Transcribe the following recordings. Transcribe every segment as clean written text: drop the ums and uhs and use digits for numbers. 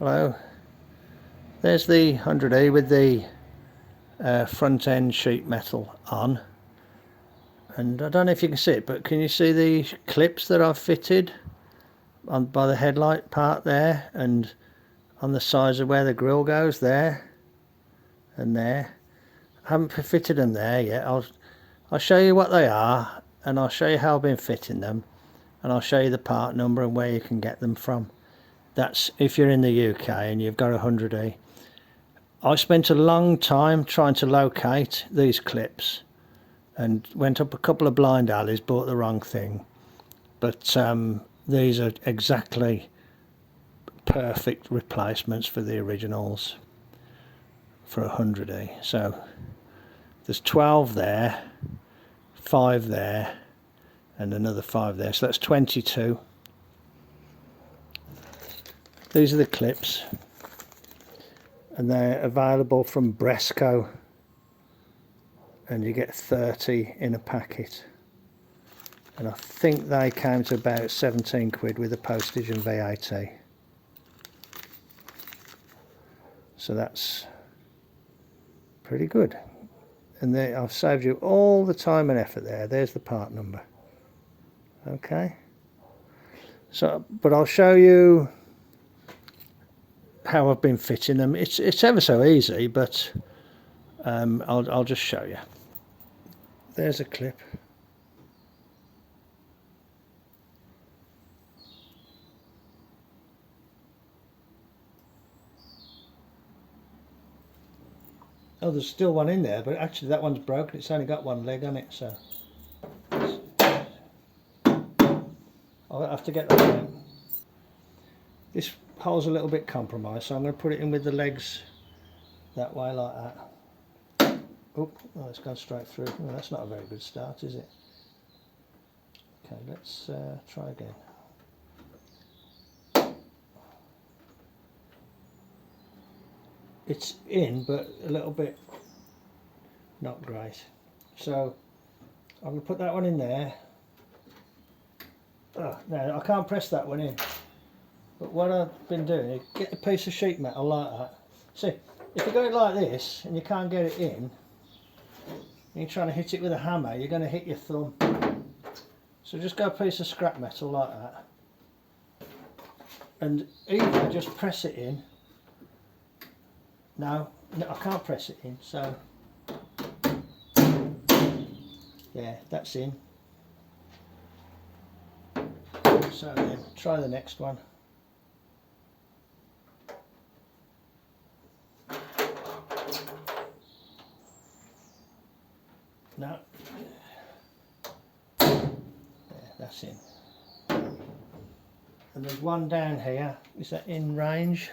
Hello. There's the 100E with the front end sheet metal on, and I don't know if you can see it, but can you see the clips that I've fitted on by the headlight part there, and on the sides of where the grille goes there and there? I haven't fitted them there yet. I'll show you what they are, and I'll show you how I've been fitting them, and I'll show you the part number and where you can get them from. That's if you're in the UK and you've got a 100E. I spent a long time trying to locate these clips and went up a couple of blind alleys, bought the wrong thing, but these are exactly perfect replacements for the originals for a 100E. So there's 12 there, 5 there, and another 5 there, so that's 22. These are the clips, and they're available from Bresco, and you get 30 in a packet, and I think they came to about 17 quid with the postage and VAT. So that's pretty good, and there I've saved you all the time and effort there. There's the part number. Okay, so but I'll show you how I've been fitting them. It's ever so easy, but I'll just show you. There's a clip. Oh, there's still one in there, but actually that one's broken. It's only got one leg on it, so I'll have to get that out. This hole's a little bit compromised, so I'm going to put it in with the legs that way, like that. Oh, it's gone straight through. Well, that's not a very good start, is it? Okay, let's try again. It's in, but a little bit not great. So I'm going to put that one in there. Oh, now I can't press that one in. But what I've been doing is get a piece of sheet metal like that. See, if you go it like this and you can't get it in, and you're trying to hit it with a hammer, you're going to hit your thumb. So just go a piece of scrap metal like that, and either just press it in. No, I can't press it in, so yeah, that's in. So then try the next one. No. Yeah, that's in. And there's one down here. Is that in range?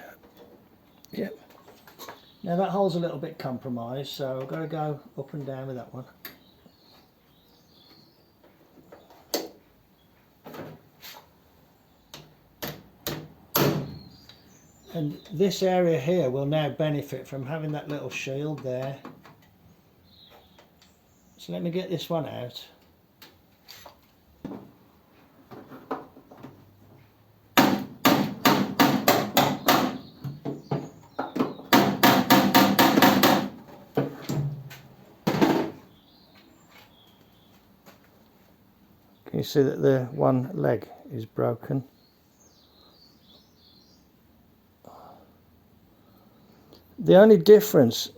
Yep. Now that hole's a little bit compromised, so I've got to go up and down with that one. And this area here will now benefit from having that little shield there. So let me get this one out. Can you see that the one leg is broken? The only difference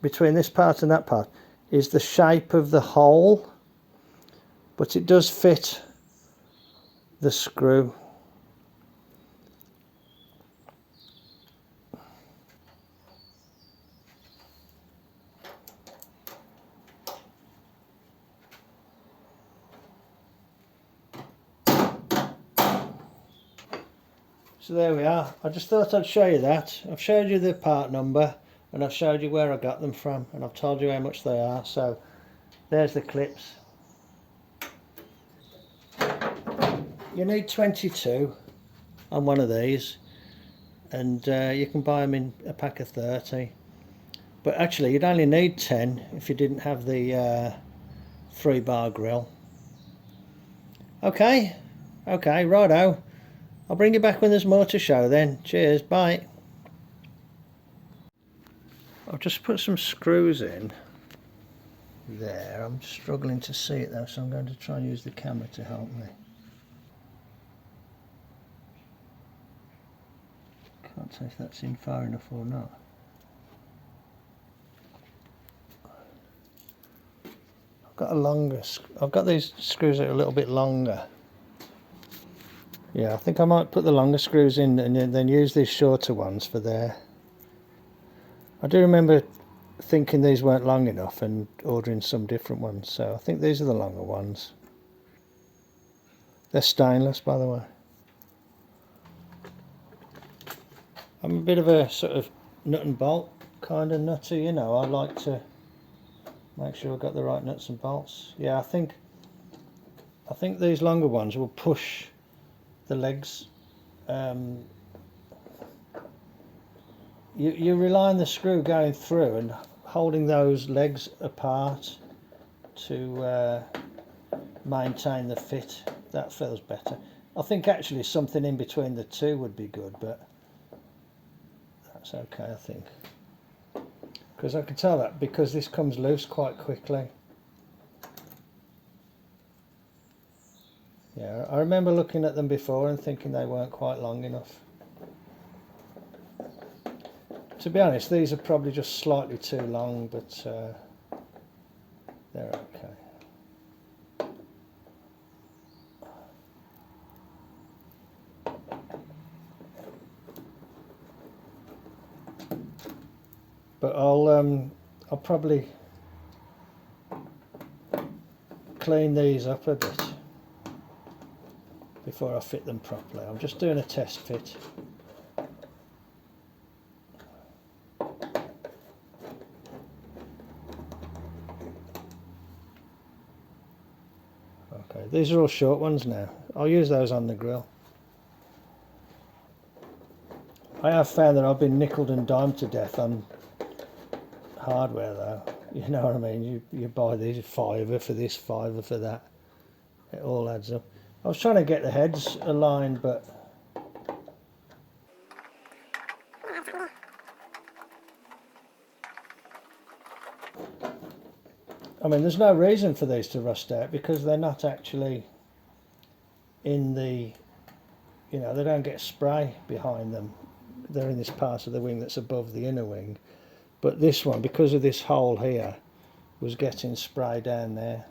between this part and that part is the shape of the hole, but it does fit the screw. So there we are. I just thought I'd show you that. I've showed you the part number, and I've showed you where I got them from, and I've told you how much they are. So there's the clips. You need 22 on one of these, and you can buy them in a pack of 30, but actually you'd only need 10 if you didn't have the 3-bar grill. Okay, righto. I'll bring you back when there's more to show then. Cheers, bye. I've just put some screws in there. I'm struggling to see it though, so I'm going to try and use the camera to help me. Can't tell if that's in far enough or not. I've got these screws that are a little bit longer. Yeah, I think I might put the longer screws in and then use these shorter ones for there. I do remember thinking these weren't long enough and ordering some different ones, so I think these are the longer ones. They're stainless, by the way. I'm a bit of a sort of nut and bolt kind of nutter, you know. I like to make sure I've got the right nuts and bolts. Yeah, I think these longer ones will push the legs. You rely on the screw going through and holding those legs apart to maintain the fit. That feels better. I think actually something in between the two would be good, but that's okay, I think. Because I can tell that because this comes loose quite quickly. Yeah, I remember looking at them before and thinking they weren't quite long enough. To be honest, these are probably just slightly too long, but they're okay. But I'll probably clean these up a bit before I fit them properly. I'm just doing a test fit. Okay, these are all short ones now. I'll use those on the grill. I have found that I've been nickeled and dimed to death on hardware though. You know what I mean? You buy these favour for this, favour for that. It all adds up. I was trying to get the heads aligned, but I mean, there's no reason for these to rust out because they're not actually in the, you know, they don't get spray behind them. They're in this part of the wing that's above the inner wing. But this one, because of this hole here, was getting spray down there.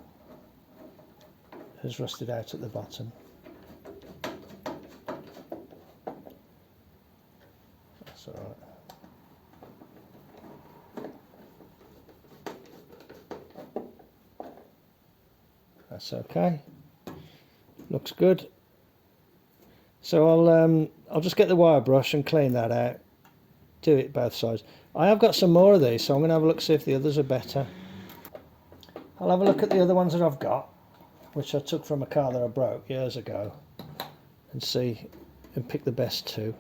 Has rusted out at the bottom. That's all right. That's okay. Looks good. So I'll just get the wire brush and clean that out. Do it both sides. I have got some more of these, so I'm going to have a look, see if the others are better. I'll have a look at the other ones that I've got, which I took from a car that I broke years ago, and see and pick the best two.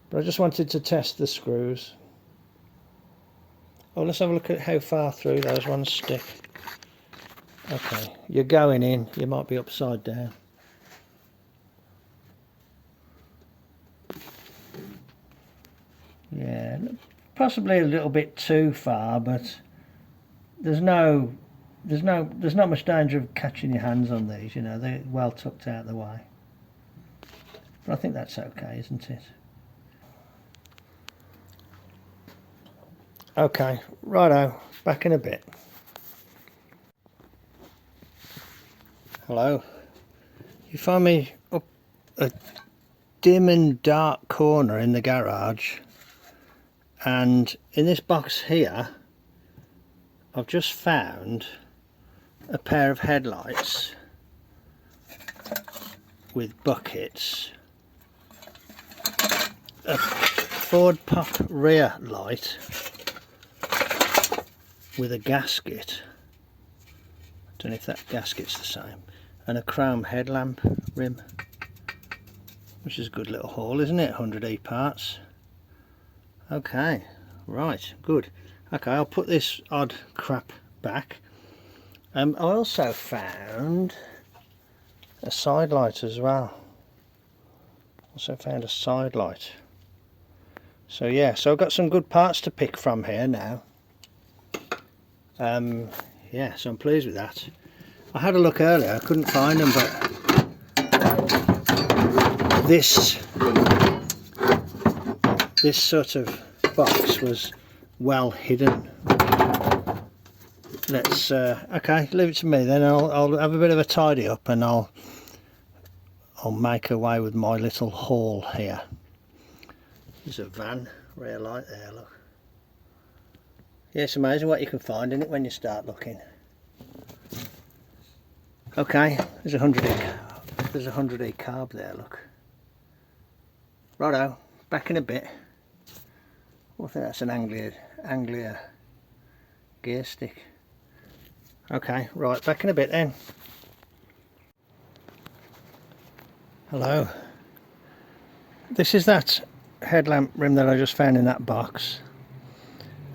But I just wanted to test the screws. Oh, let's have a look at how far through those ones stick. Okay, you're going in, you might be upside down. Yeah, possibly a little bit too far, but there's not much danger of catching your hands on these, you know, they're well tucked out of the way. But I think that's okay, isn't it? Okay, righto, back in a bit. Hello. You find me up a dim and dark corner in the garage, and in this box here I've just found a pair of headlights with buckets, a Ford pop rear light with a gasket, I don't know if that gasket's the same, and a chrome headlamp rim, which is a good little haul, isn't it? 100E parts. Okay, right, good. Okay, I'll put this odd crap back. I also found a side light as well. Also found a side light. So yeah, so I've got some good parts to pick from here now. Yeah, so I'm pleased with that. I had a look earlier, I couldn't find them, but this sort of box was well hidden. Let's okay, leave it to me then. I'll have a bit of a tidy up, and I'll make away with my little haul here. There's a van, rear light there, look. Yeah, it's amazing what you can find in it when you start looking. Okay, there's a 100E carb there, look. Righto, back in a bit. I think that's an Anglia gear stick. Okay, right, back in a bit then. Hello. This is that headlamp rim that I just found in that box.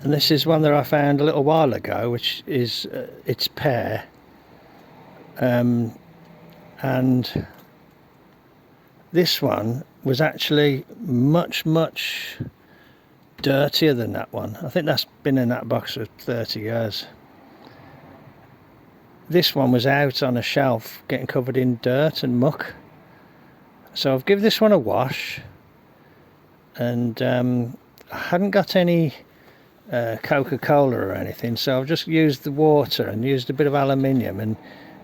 And this is one that I found a little while ago, which is its pair. And this one was actually much dirtier than that one. I think that's been in that box for 30 years. This one was out on a shelf getting covered in dirt and muck. So I've given this one a wash, and I hadn't got any Coca-Cola or anything, so I've just used the water and used a bit of aluminium and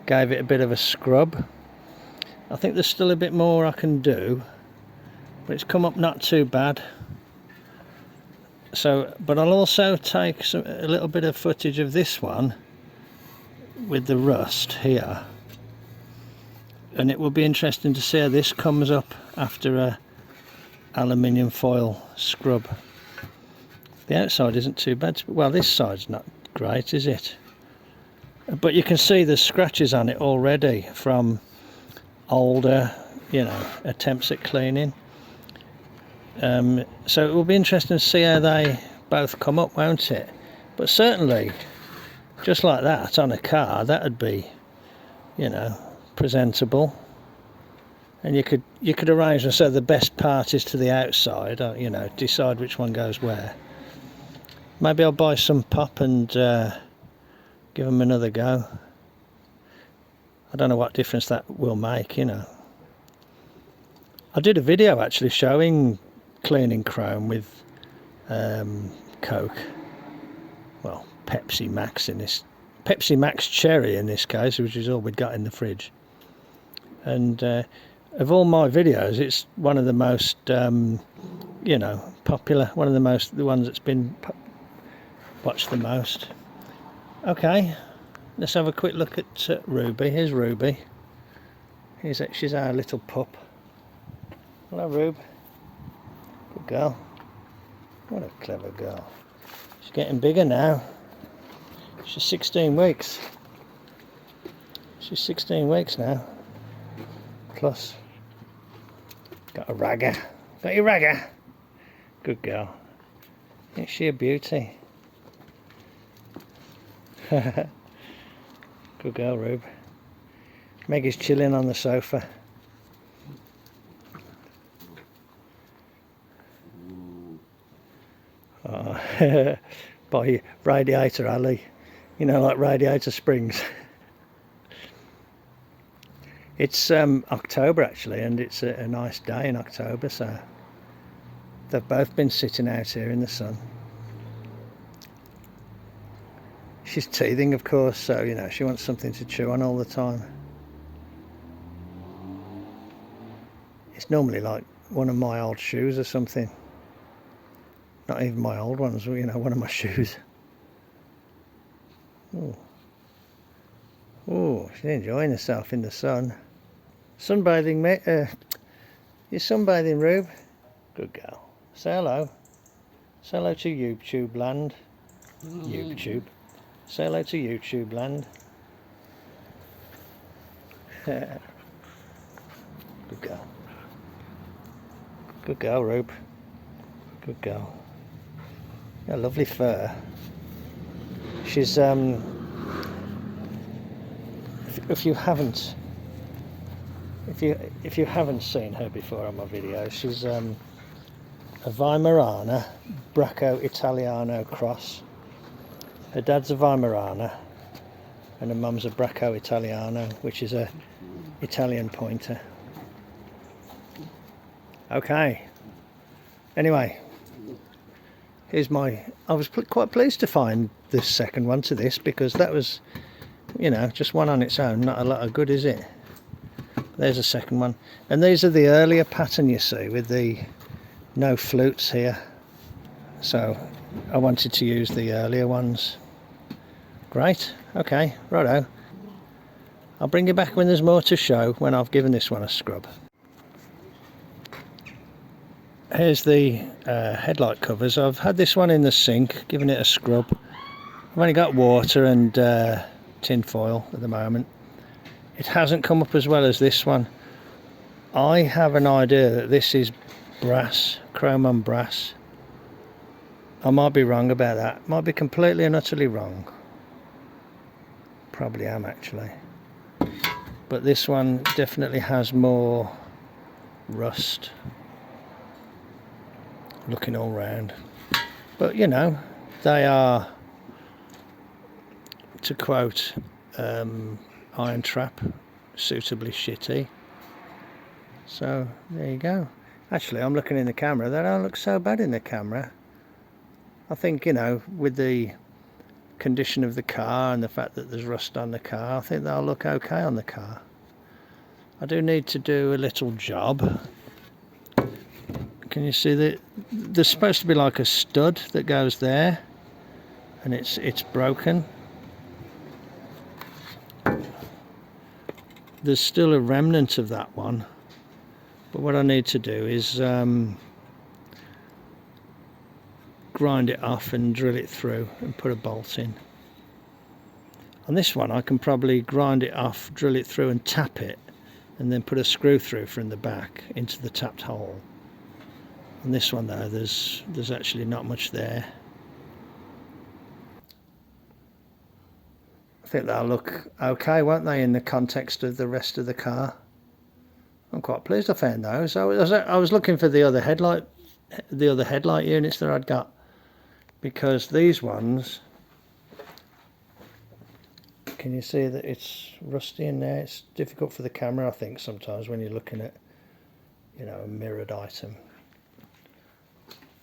gave it a bit of a scrub. I think there's still a bit more I can do, but it's come up not too bad. So, but I'll also take a little bit of footage of this one with the rust here, and it will be interesting to see how this comes up after a aluminium foil scrub. The outside isn't too bad. Well, this side's not great, is it? But you can see the scratches on it already from older, you know, attempts at cleaning. So it will be interesting to see how they both come up, won't it? But certainly, just like that on a car, that would be, you know, presentable. And you could arrange them so the best part is to the outside, you know, decide which one goes where. Maybe I'll buy some pop and give them another go. I don't know what difference that will make, you know. I did a video actually showing cleaning chrome with Coke. Well, Pepsi Max Cherry in this case, which is all we'd got in the fridge. And of all my videos, it's one of the most, you know, popular. The ones that's been watched the most. Okay, let's have a quick look at Ruby. Here's Ruby. She's our little pup. Hello, Rube. Good girl. What a clever girl. She's getting bigger now. She's 16 weeks. She's 16 weeks now. Plus. Got a ragger. Got your ragger. Good girl. Isn't she a beauty? Good girl, Rube. Maggie's chilling on the sofa. Oh, by Radiator Alley, you know, like Radiator Springs. It's October actually, and it's a nice day in October, so they've both been sitting out here in the sun. She's teething, of course, so you know she wants something to chew on all the time. It's normally like one of my old shoes or something. Not even my old ones, you know, one of my shoes. Oh, oh, she's enjoying herself in the sun. Sunbathing, mate. You're sunbathing, Rube. Good girl. Say hello. Say hello to YouTube land. YouTube. Say hello to YouTube land. Good girl. Good girl, Rube. Good girl. A lovely fur. She's if you haven't seen her before on my videos, a Weimaraner Bracco Italiano cross. Her dad's a Weimaraner and her mum's a Bracco Italiano, which is a Italian pointer. Okay, anyway, here's my, I was quite pleased to find this second one to this, because that was, you know, just one on its own, not a lot of good, is it? There's a second one, and these are the earlier pattern, you see, with the no flutes here, so I wanted to use the earlier ones. Great, okay, righto. I'll bring you back when there's more to show, when I've given this one a scrub. Here's the headlight covers. I've had this one in the sink, given it a scrub. I've only got water and tin foil at the moment. It hasn't come up as well as this one. I have an idea that this is brass, chrome on brass. I might be wrong about that. Might be completely and utterly wrong. Probably am, actually. But this one definitely has more rust. Looking all round, but you know, they are, to quote Iron Trap, suitably shitty. So there you go. Actually, I'm looking in the camera, they don't look so bad in the camera. I think, you know, with the condition of the car and the fact that there's rust on the car, I think they'll look okay on the car. I do need to do a little job. Can you see that there's supposed to be like a stud that goes there, and it's broken. There's still a remnant of that one, but what I need to do is grind it off and drill it through and put a bolt in. On this one I can probably grind it off, drill it through and tap it, and then put a screw through from the back into the tapped hole. On this one though, there's actually not much there. I think they'll look okay, won't they, in the context of the rest of the car? I'm quite pleased I found those. I was looking for the other headlight units that I'd got, because these ones, can you see that it's rusty in there? It's difficult for the camera, I think, sometimes when you're looking at, you know, a mirrored item.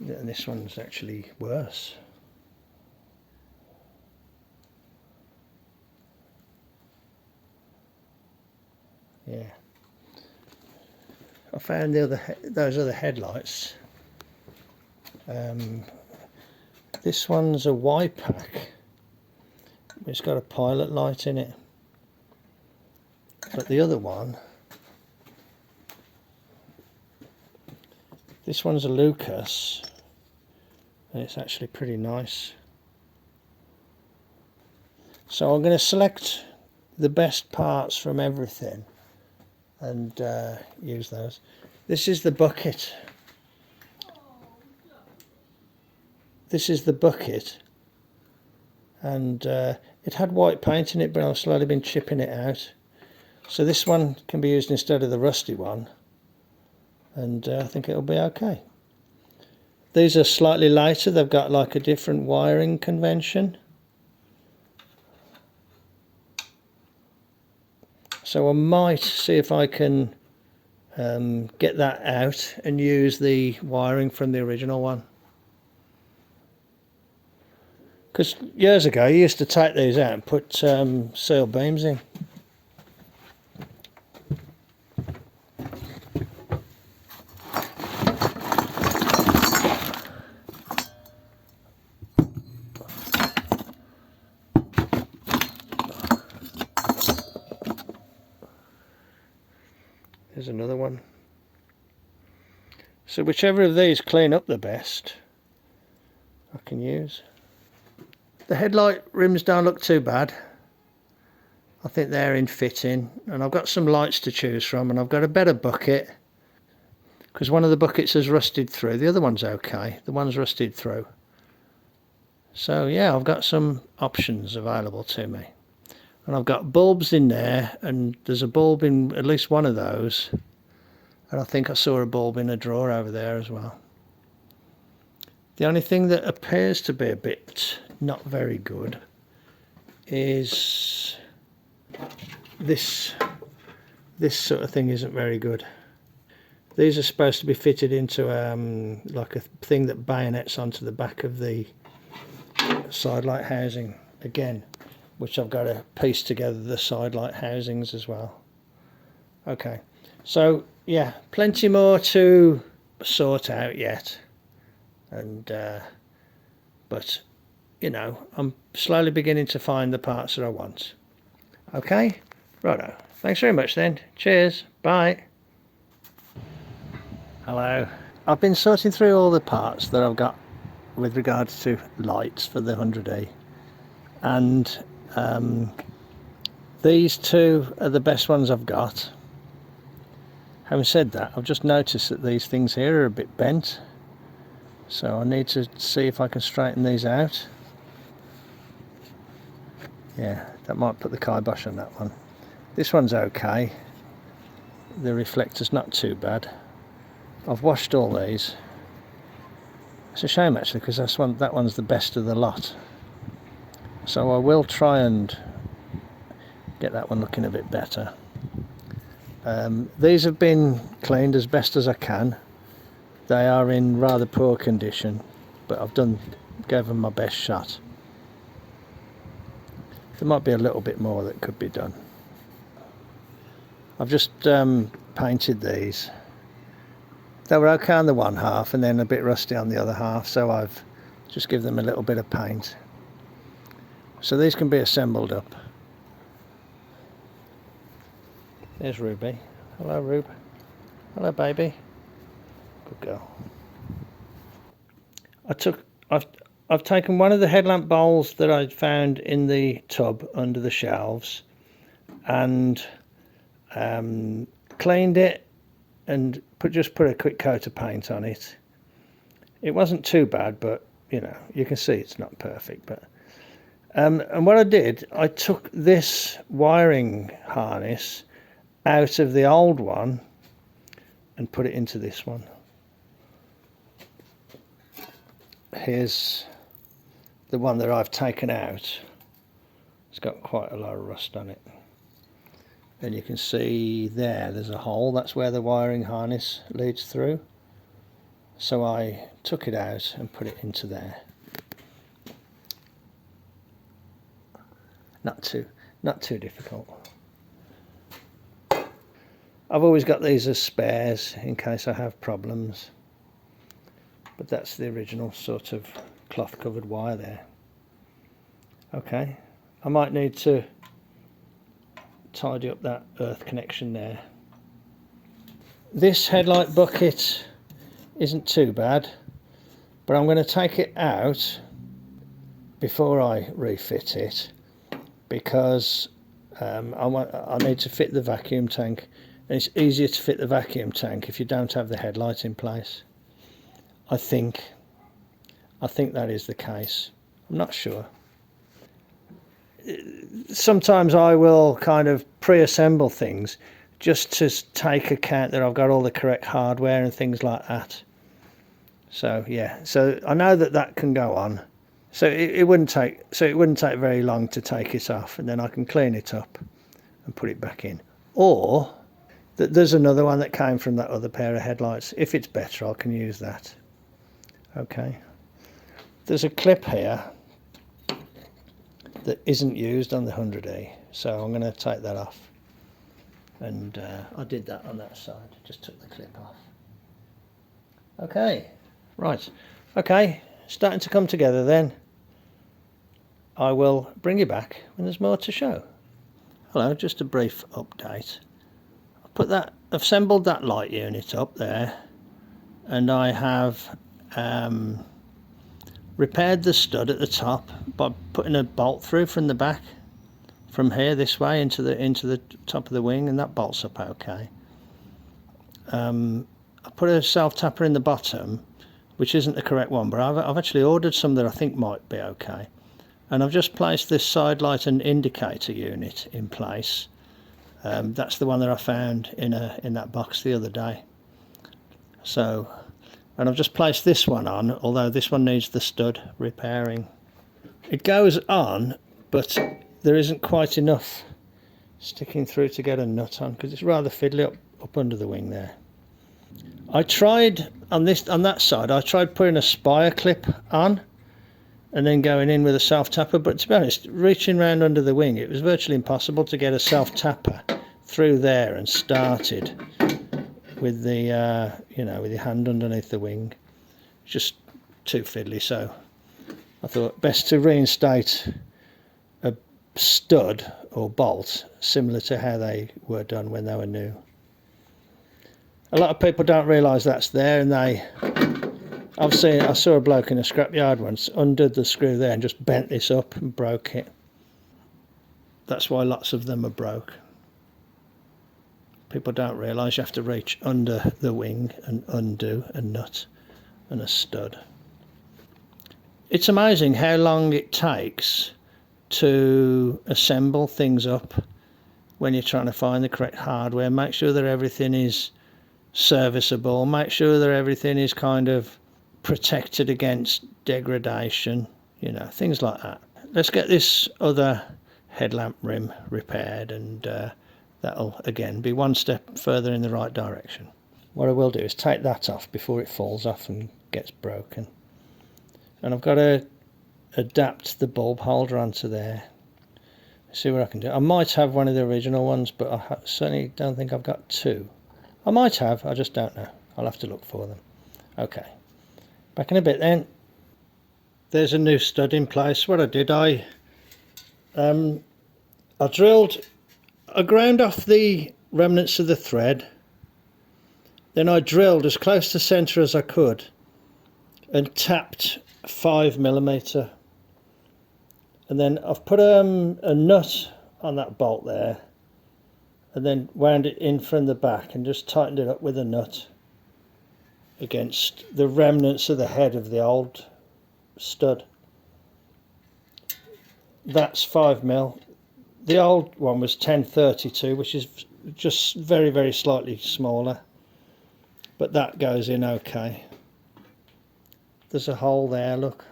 And this one's actually worse. Yeah. I found those other headlights. This one's a Y-pack. It's got a pilot light in it. But the other one, this one's a Lucas, and it's actually pretty nice. So I'm going to select the best parts from everything and use those. This is the bucket. This is the bucket, and it had white paint in it, but I've slowly been chipping it out. So this one can be used instead of the rusty one, and I think it'll be okay. These are slightly lighter, they've got like a different wiring convention. So I might see if I can get that out and use the wiring from the original one. Because years ago you used to take these out and put seal beams in. There's another one. So whichever of these clean up the best, I can use. The headlight rims don't look too bad. I think they're in fitting, and I've got some lights to choose from, and I've got a better bucket, because one of the buckets has rusted through. The other one's okay, the one's rusted through. So yeah, I've got some options available to me. And I've got bulbs in there, and there's a bulb in at least one of those, and I think I saw a bulb in a drawer over there as well. The only thing that appears to be a bit not very good is this sort of thing isn't very good. These are supposed to be fitted into like a thing that bayonets onto the back of the side light housing again, which I've got to piece together the side light housings as well. Okay, so yeah, plenty more to sort out yet, and but you know, I'm slowly beginning to find the parts that I want. Okay, righto. Thanks very much then. Cheers. Bye. Hello. I've been sorting through all the parts that I've got with regards to lights for the 100E, and these two are the best ones I've got. Having said that, I've just noticed that these things here are a bit bent, so I need to see if I can straighten these out. Yeah, that might put the kibosh on that one. This one's okay. The reflector's not too bad. I've washed all these. It's a shame actually, because that one's the best of the lot. So I will try and get that one looking a bit better. These have been cleaned as best as I can. They are in rather poor condition, but gave them my best shot. There might be a little bit more that could be done. I've just painted these. They were okay on the one half and then a bit rusty on the other half, so I've just given them a little bit of paint. So these can be assembled up. There's Ruby. Hello, Rube. Hello, baby. Good girl. I've taken one of the headlamp bowls that I found in the tub under the shelves and cleaned it and just put a quick coat of paint on it. It wasn't too bad, but you know, you can see it's not perfect. But and what I did, I took this wiring harness out of the old one and put it into this one. Here's the one that I've taken out. It's got quite a lot of rust on it. And you can see there's a hole. That's where the wiring harness leads through. So I took it out and put it into there. Not too difficult. I've always got these as spares in case I have problems. But that's the original sort of cloth covered wire there. Okay, I might need to tidy up that earth connection there. This headlight bucket isn't too bad, but I'm going to take it out before I refit it, because I need to fit the vacuum tank, and it's easier to fit the vacuum tank if you don't have the headlight in place. I think that is the case. I'm not sure. Sometimes I will kind of pre-assemble things just to take account that I've got all the correct hardware and things like that. So yeah, so I know that can go on. So it wouldn't take very long to take it off, and then I can clean it up and put it back in. Or there's another one that came from that other pair of headlights. If it's better, I can use that. Okay. There's a clip here that isn't used on the 100E, so I'm going to take that off. And I did that on that side, just took the clip off. Okay, right, okay, starting to come together then. I will bring you back when there's more to show. Hello, just a brief update. I've assembled that light unit up there, and I have repaired the stud at the top by putting a bolt through from the back, from here this way into the top of the wing, and that bolts up okay. I put a self tapper in the bottom, which isn't the correct one, but I've actually ordered some that I think might be okay, and I've just placed this side light and indicator unit in place. That's the one that I found in that box the other day. So And I've just placed this one on, although this one needs the stud repairing. It goes on, but there isn't quite enough sticking through to get a nut on, because it's rather fiddly up under the wing there. I tried on that side, I tried putting a spire clip on and then going in with a self-tapper, but to be honest, reaching round under the wing, it was virtually impossible to get a self-tapper through there and started with the you know, with your hand underneath the wing. Just too fiddly, so I thought best to reinstate a stud or bolt similar to how they were done when they were new. A lot of people don't realise that's there, and I saw a bloke in a scrapyard once undid the screw there and just bent this up and broke it. That's why lots of them are broke. People don't realise you have to reach under the wing and undo a nut and a stud. It's amazing how long it takes to assemble things up when you're trying to find the correct hardware. Make sure that everything is serviceable, make sure that everything is kind of protected against degradation, you know, things like that. Let's get this other headlamp rim repaired, and that'll again be one step further in the right direction. What I will do is take that off before it falls off and gets broken. And I've got to adapt the bulb holder onto there. See what I can do. I might have one of the original ones, but I certainly don't think I've got two. I might have, I just don't know. I'll have to look for them. Okay, back in a bit then. There's a new stud in place. What I did, I ground off the remnants of the thread, then I drilled as close to centre as I could and tapped 5mm, and then I've put a nut on that bolt there and then wound it in from the back and just tightened it up with a nut against the remnants of the head of the old stud. That's 5mm. The old one was 1032, which is just very, very slightly smaller, but that goes in okay. There's a hole there, look.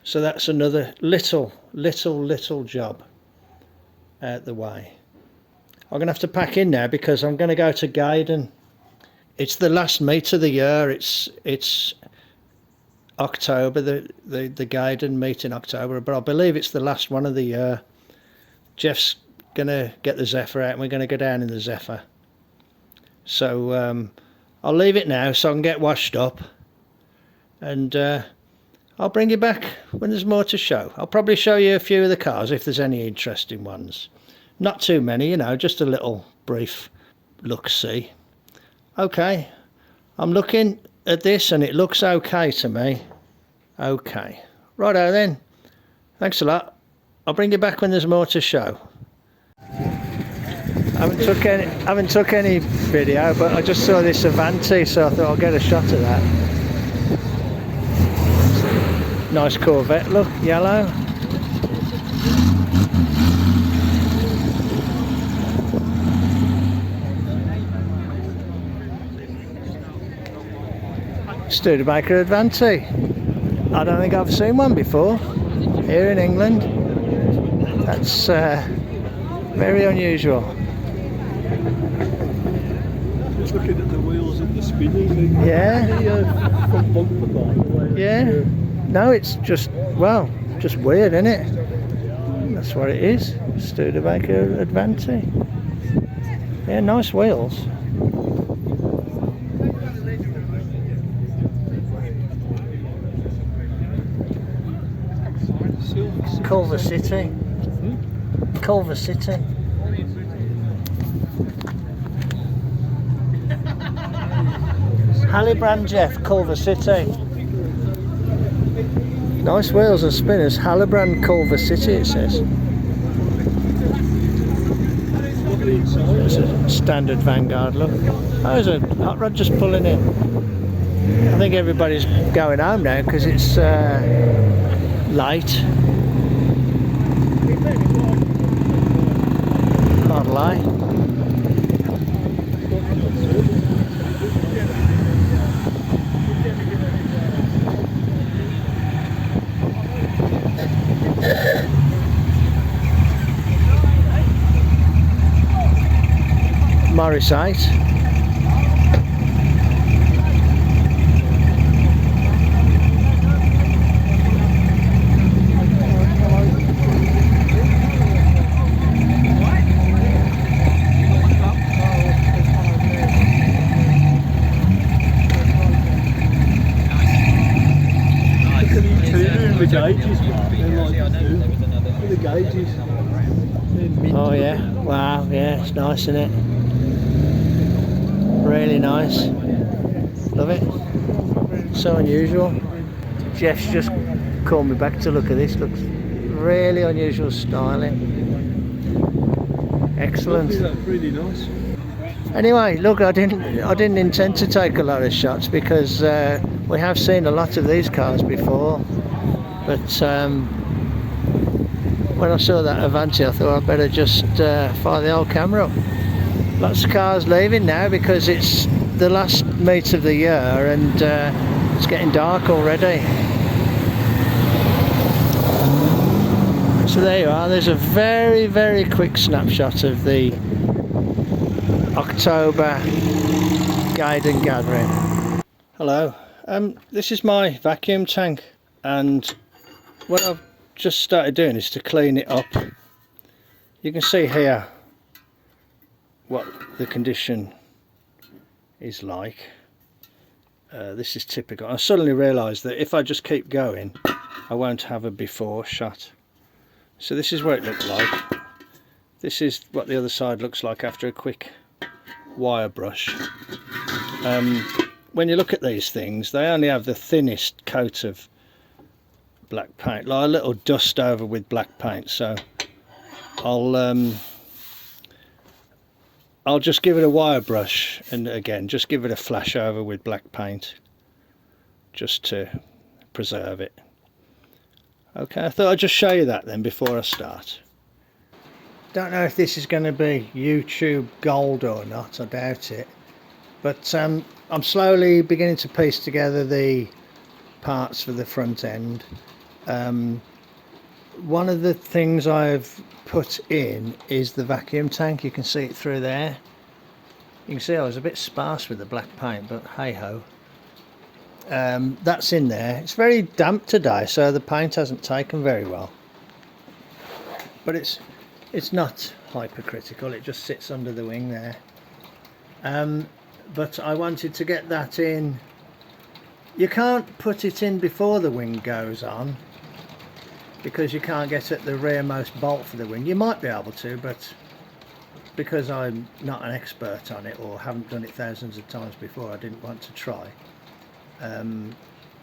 So that's another little job out the way. I'm going to have to pack in now because I'm going to go to Gaydon. It's the last meet of the year. It's October, the Gaydon meet in October, but I believe it's the last one of the year. Jeff's going to get the Zephyr out and we're going to go down in the Zephyr. So I'll leave it now so I can get washed up, and I'll bring you back when there's more to show. I'll probably show you a few of the cars if there's any interesting ones. Not too many, you know, just a little brief look-see. Okay, I'm looking at this and it looks okay to me. Okay, righto then. Thanks a lot. I'll bring you back when there's more to show. I haven't took any video, but I just saw this Avanti, so I thought I'll get a shot of that. Nice Corvette, look, yellow. Studebaker Avanti. I don't think I've seen one before here in England. That's very unusual. Just looking at the wheels and the spinning. Yeah. Front bumper, by the way. Yeah. No, it's just, well, just weird, isn't it? That's what it is. Studebaker Avanti. Yeah, nice wheels. Culver City. Culver City. Hallibrand Jeff, Culver City. Nice wheels and spinners. Hallibrand Culver City, it says. It's a standard Vanguard look. Oh, there's a hot rod just pulling in. I think everybody's going home now because it's late. Model A. RS8. The gauges, Mark, they're like new. The gauges. Oh yeah, wow, yeah, it's nice, isn't it? Really nice. Love it. So unusual. Jeff's just called me back to look at this. Looks really unusual styling. Excellent. That's really nice. Anyway, look, I didn't intend to take a lot of shots because we have seen a lot of these cars before. But when I saw that Avanti, I thought I'd better just fire the old camera up. Lots of cars leaving now because it's the last meet of the year and it's getting dark already. So there you are, there's a very, very quick snapshot of the October Gaydon gathering. Hello, this is my vacuum tank, and what I've just started doing is to clean it up. You can see here what the condition is like. This is typical. I suddenly realised that if I just keep going I won't have a before shot. So this is what it looked like. This is what the other side looks like after a quick wire brush. When you look at these things, they only have the thinnest coat of black paint, like a little dust over with black paint. So I'll just give it a wire brush, and again just give it a flash over with black paint just to preserve it. Okay, I thought I'd just show you that then before I start. Don't know if this is going to be YouTube gold or not, I doubt it, but I'm slowly beginning to piece together the parts for the front end. One of the things I've put in is the vacuum tank. You can see it through there. You can see I was a bit sparse with the black paint, but hey ho. That's in there. It's very damp today, so the paint hasn't taken very well, but it's not hypercritical, it just sits under the wing there. But I wanted to get that in. You can't put it in before the wing goes on because you can't get at the rearmost bolt for the wing. You might be able to, but because I'm not an expert on it or haven't done it thousands of times before, I didn't want to try.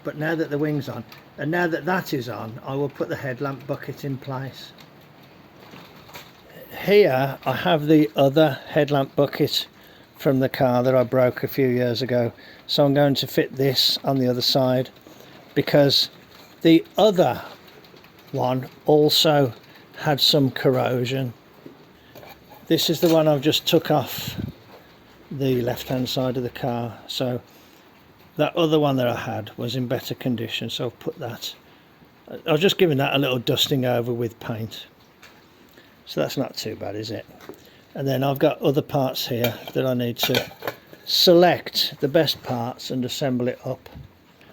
But now that the wing's on, and now that that is on, I will put the headlamp bucket in place. Here I have the other headlamp bucket from the car that I broke a few years ago, so I'm going to fit this on the other side because the other one also had some corrosion. This is the one I've just took off the left hand side of the car, so that other one that I had was in better condition, so I've put that. I was just giving that a little dusting over with paint, so that's not too bad, is it? And then I've got other parts here that I need to select the best parts and assemble it up.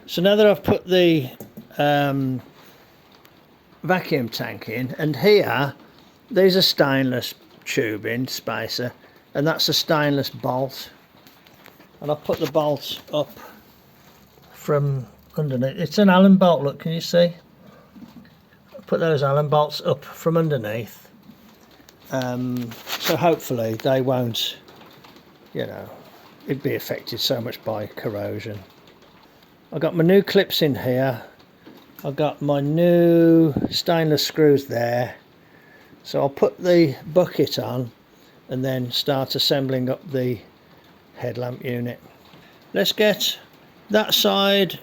So now that I've put the vacuum tank in, and here there's a stainless tubing spacer, and that's a stainless bolt, and I'll put the bolts up from underneath. It's an Allen bolt, look, can you see? I'll put those Allen bolts up from underneath, so hopefully they won't, you know, it'd be affected so much by corrosion. I've got my new clips in here, I've got my new stainless screws there, so I'll put the bucket on and then start assembling up the headlamp unit. Let's get that side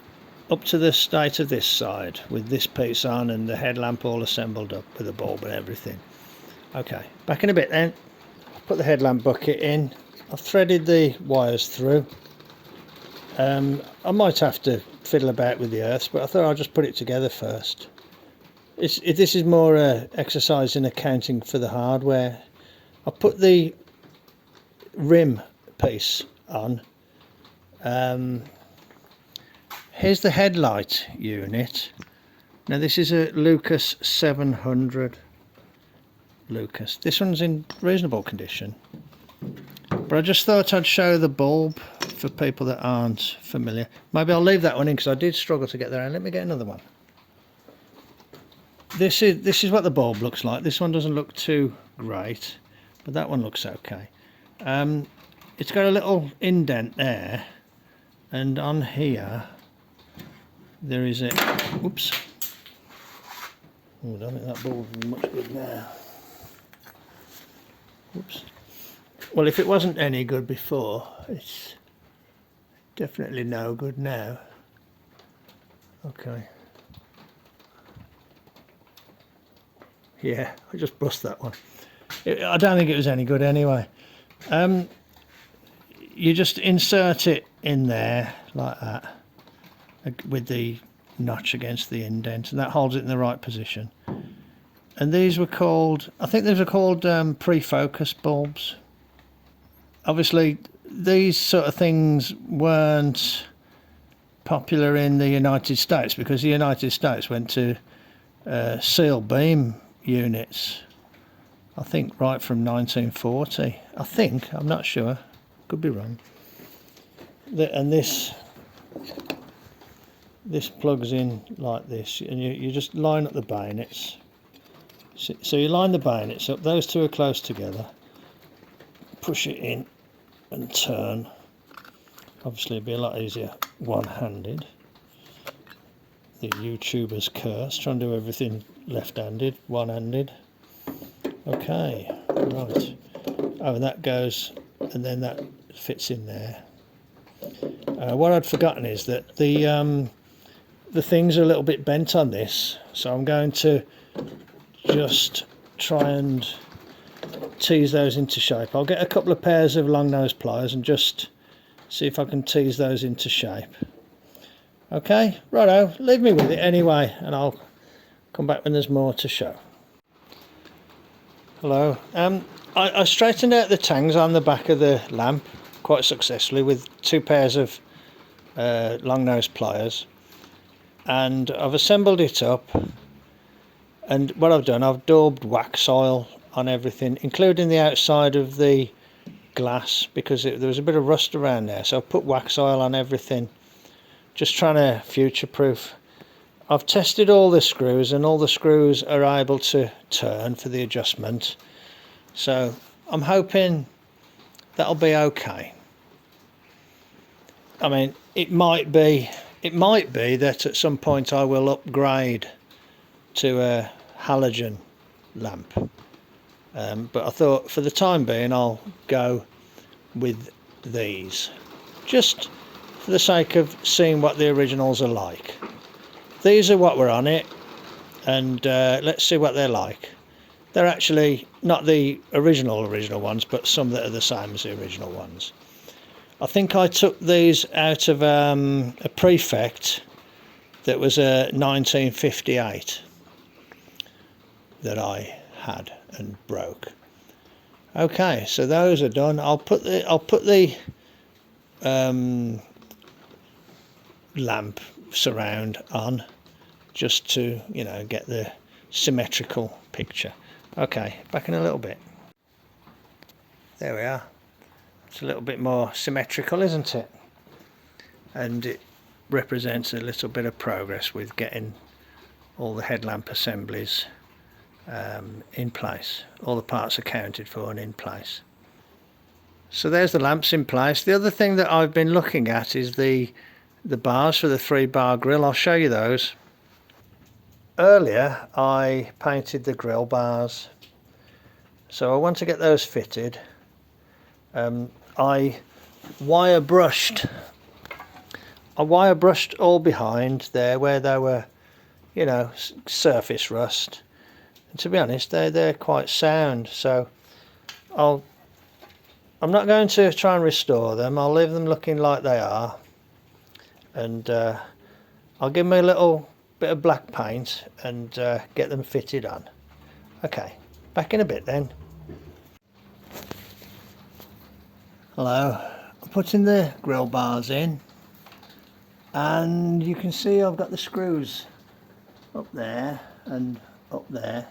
up to the state of this side with this piece on and the headlamp all assembled up with the bulb and everything. Okay, back in a bit then. Put the headlamp bucket in. I've threaded the wires through. I might have to fiddle about with the earths, but I thought I'd just put it together first. This is more exercise in accounting for the hardware. I put the rim piece on. Here's the headlight unit. Now this is a Lucas 700 Lucas. This one's in reasonable condition, but I just thought I'd show the bulb for people that aren't familiar. Maybe I'll leave that one in because I did struggle to get there. And let me get another one. This is what the bulb looks like. This one doesn't look too great, but that one looks okay. It's got a little indent there, and on here there is a, oops, oh, I don't think that bulb is much good now. Oops. Well, if it wasn't any good before, it's definitely no good now. Okay. Yeah, I just bust that one. I don't think it was any good anyway. You just insert it in there like that with the notch against the indent, and that holds it in the right position. And these were called, I think these were called pre-focus bulbs. Obviously these sort of things weren't popular in the United States because the United States went to seal beam units, I think right from 1940. I think, I'm not sure, could be wrong. And this plugs in like this, and you just line up the bayonets. So you line the bayonets up, those two are close together, push it in and turn. Obviously it'd be a lot easier one-handed. The YouTuber's curse, trying to do everything left-handed, one-handed. Okay, right. Oh, and that goes, and then that fits in there. What I'd forgotten is that the things are a little bit bent on this, so I'm going to just try and tease those into shape. I'll get a couple of pairs of long nose pliers and just see if I can tease those into shape. Okay, righto, leave me with it anyway, and I'll come back when there's more to show. Hello. I straightened out the tangs on the back of the lamp quite successfully with two pairs of long nose pliers, and I've assembled it up. And what I've done, I've daubed wax oil on everything, including the outside of the glass, because there was a bit of rust around there, so I've put wax oil on everything, just trying to future-proof. I've tested all the screws, and all the screws are able to turn for the adjustment, so I'm hoping that'll be okay. I mean, it might be that at some point I will upgrade to a halogen lamp, but I thought for the time being I'll go with these, just for the sake of seeing what the originals are like. These are what were on it, and let's see what they're like. They're actually not the original ones, but some that are the same as the original ones. I think I took these out of a Prefect that was a 1958 that I had and broke. Okay, so those are done. I'll put the lamp surround on, just to, you know, get the symmetrical picture. Okay, back in a little bit. There we are. It's a little bit more symmetrical, isn't it? And it represents a little bit of progress with getting all the headlamp assemblies in place. All the parts accounted for and in place. So there's the lamps in place. The other thing that I've been looking at is the bars for the 3-bar grille. I'll show you those. Earlier I painted the grille bars, so I want to get those fitted. I wire brushed all behind there where there were, you know, surface rust, and to be honest they're quite sound, so I'm not going to try and restore them. I'll leave them looking like they are, and I'll give them a little bit of black paint and get them fitted on. Okay, back in a bit then. Hello. I'm putting the grill bars in, and you can see I've got the screws up there and up there,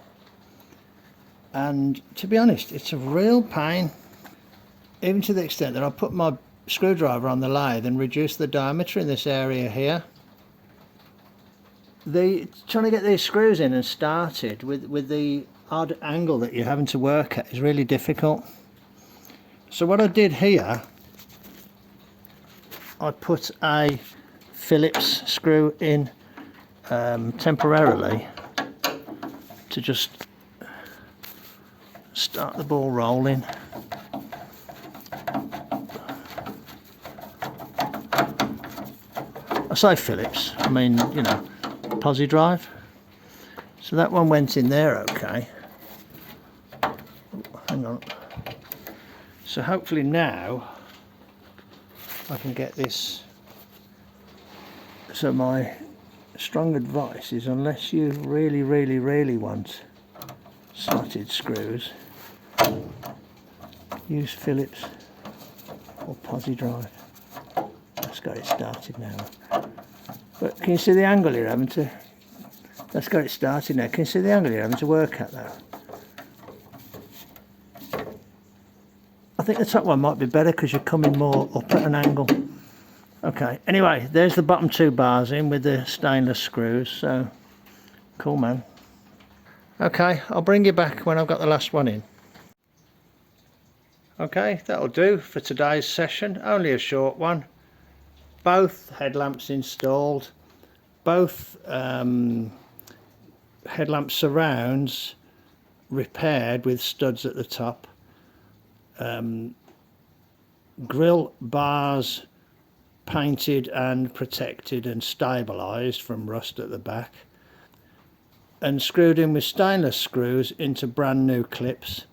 and to be honest, it's a real pain, even to the extent that I put my screwdriver on the lathe and reduce the diameter in this area here. Trying to get these screws in and started with the odd angle that you're having to work at is really difficult. So what I did here, I put a Phillips screw in temporarily to just start the ball rolling. I say Phillips, I mean, you know, posi drive. So that one went in there okay. Oh, hang on. So hopefully now I can get this. So my strong advice is, unless you really want slotted screws, use Phillips or posi drive. Let's get it started now. But can you see the angle you're having to? Let's get it started now. Can you see the angle you're having to work at though? I think the top one might be better because you're coming more up at an angle. Okay, anyway, there's the bottom two bars in with the stainless screws, so cool, man. Okay, I'll bring you back when I've got the last one in. Okay, that'll do for today's session. Only a short one. Both headlamps installed, both headlamp surrounds repaired with studs at the top, grill bars painted and protected and stabilised from rust at the back, and screwed in with stainless screws into brand new clips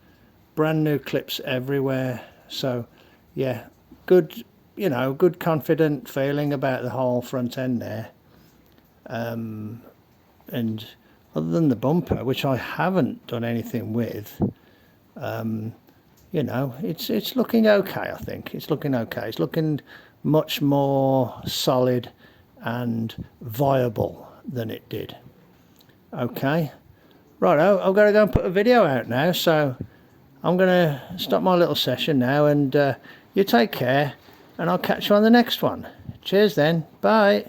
everywhere. So yeah, good, you know, good confident feeling about the whole front end there. And other than the bumper, which I haven't done anything with, you know, it's looking okay. I think it's looking okay. It's looking much more solid and viable than it did. Okay, right, I've got to go and put a video out now, so I'm going to stop my little session now, and you take care, and I'll catch you on the next one. Cheers then, bye.